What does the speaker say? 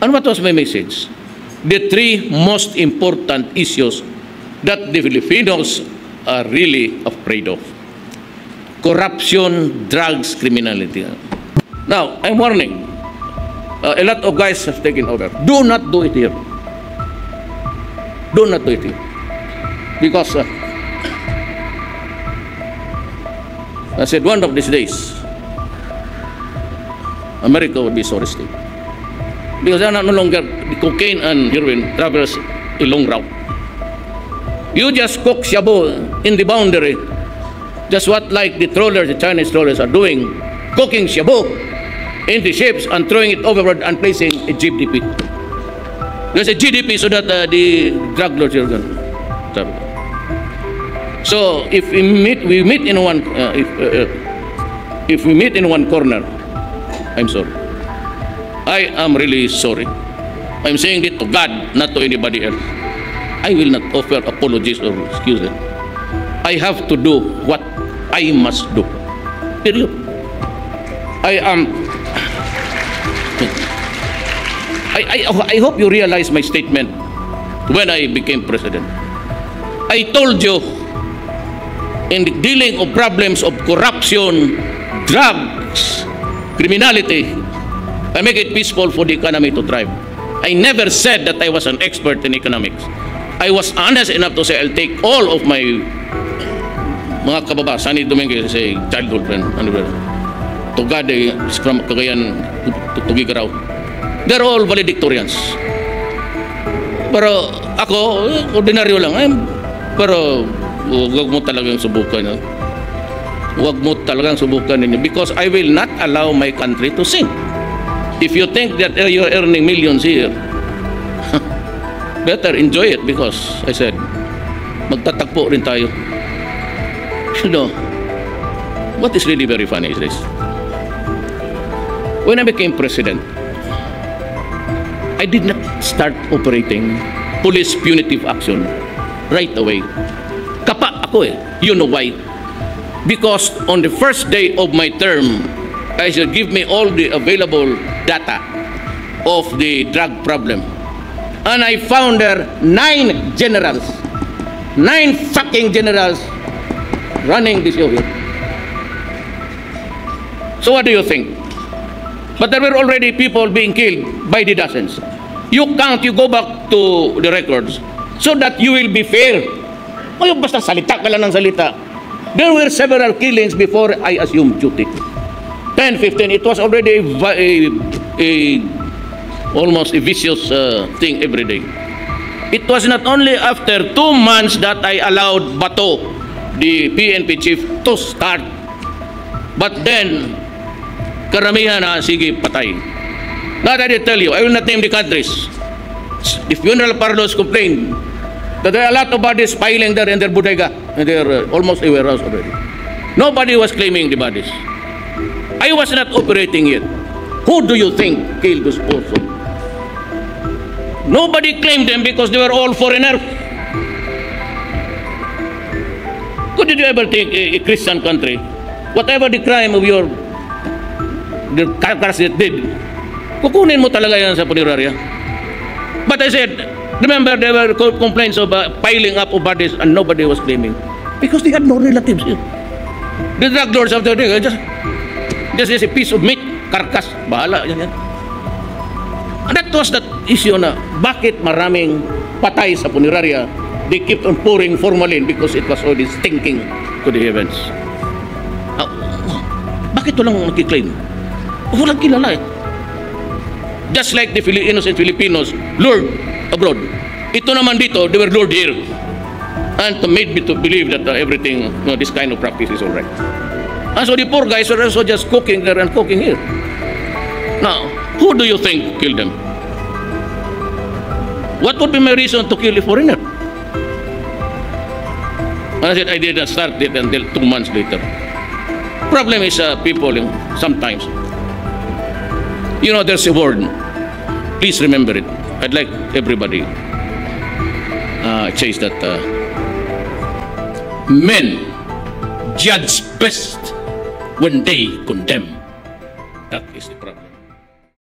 And what was my message? The three most important issues that the Filipinos are really afraid of: corruption, drugs, criminality. Now, I'm warning. A lot of guys have taken over. Do not do it here. Do not do it here. Because I said one of these days, America will be sorry state. Because no longer the cocaine and heroin travels a long route. You just cook shabu in the boundary, just what like the trawlers, the Chinese trawlers are doing, cooking shabu in the ships and throwing it overboard and placing a GDP. There's a GDP so that the drug lords are going to travel. So if we meet in one, if we meet in one corner, I'm sorry. I am really sorry. I'm saying it to God, not to anybody else. I will not offer apologies or excuses. I have to do what I must do. Period. I hope you realize my statement when I became president. I told you, in the dealing of problems of corruption, drugs, criminality, I make it peaceful for the economy to thrive. I never said that I was an expert in economics. I was honest enough to say I'll take all of my mga kababa, Sunny Dominguez, say childhood friend, Tugade, from Cagayan, Tugigaraw. They're all valedictorians. Pero ako, ordinaryo lang. Pero huwag mo talagang subukan. Huwag mo talagang subukan ninyo because I will not allow my country to sink. If you think that you're earning millions here, better enjoy it because I said, magtatakbo rin tayo. You know, what is really very funny is this. When I became president, I did not start operating police punitive action right away. Kapa ako eh. You know why? Because on the first day of my term, I said, give me all the available data of the drug problem. And I found there 9 generals, 9 fucking generals running this show here. So what do you think? But there were already people being killed by the dozens. You go back to the records so that you will be fair. Ngayon basta salita ka lang ng salita. There were several killings before I assumed duty. 10, 15, it was already almost a vicious thing every day. It was not only after 2 months that I allowed Bato, the PNP chief, to start. But then, karamihan na, sige, patay. Now that I tell you, I will not name the countries. The funeral parlors complained that there are a lot of bodies piling there in their bodega, and they're almost a warehouse already. Nobody was claiming the bodies. I was not operating yet. Who do you think killed those also? Nobody claimed them because they were all foreigners. Could you ever think a Christian country, whatever the crime of the carcass it did, kukunin mo talaga yan sa punerarya? But I said, remember there were complaints of piling up of bodies and nobody was claiming because they had no relatives here. The drug lords of the day, just a piece of meat, carcass, bahala yan. And that was that issue na bakit maraming patay sa punerarya. They kept on pouring formalin because it was already stinking to the heavens. Bakit walang nakiklaim? Walang kilala eh. Just like the innocent Filipinos lured abroad. Ito naman dito, they were lured here. And to made me to believe that everything, this kind of practice is alright. And so the poor guys are also just cooking there and cooking here. Now, who do you think killed them? What would be my reason to kill a foreigner? And I said I didn't start it until 2 months later. Problem is people sometimes, there's a word. Please remember it. I'd like everybody chase that. Men judge best when they condemn. That is it.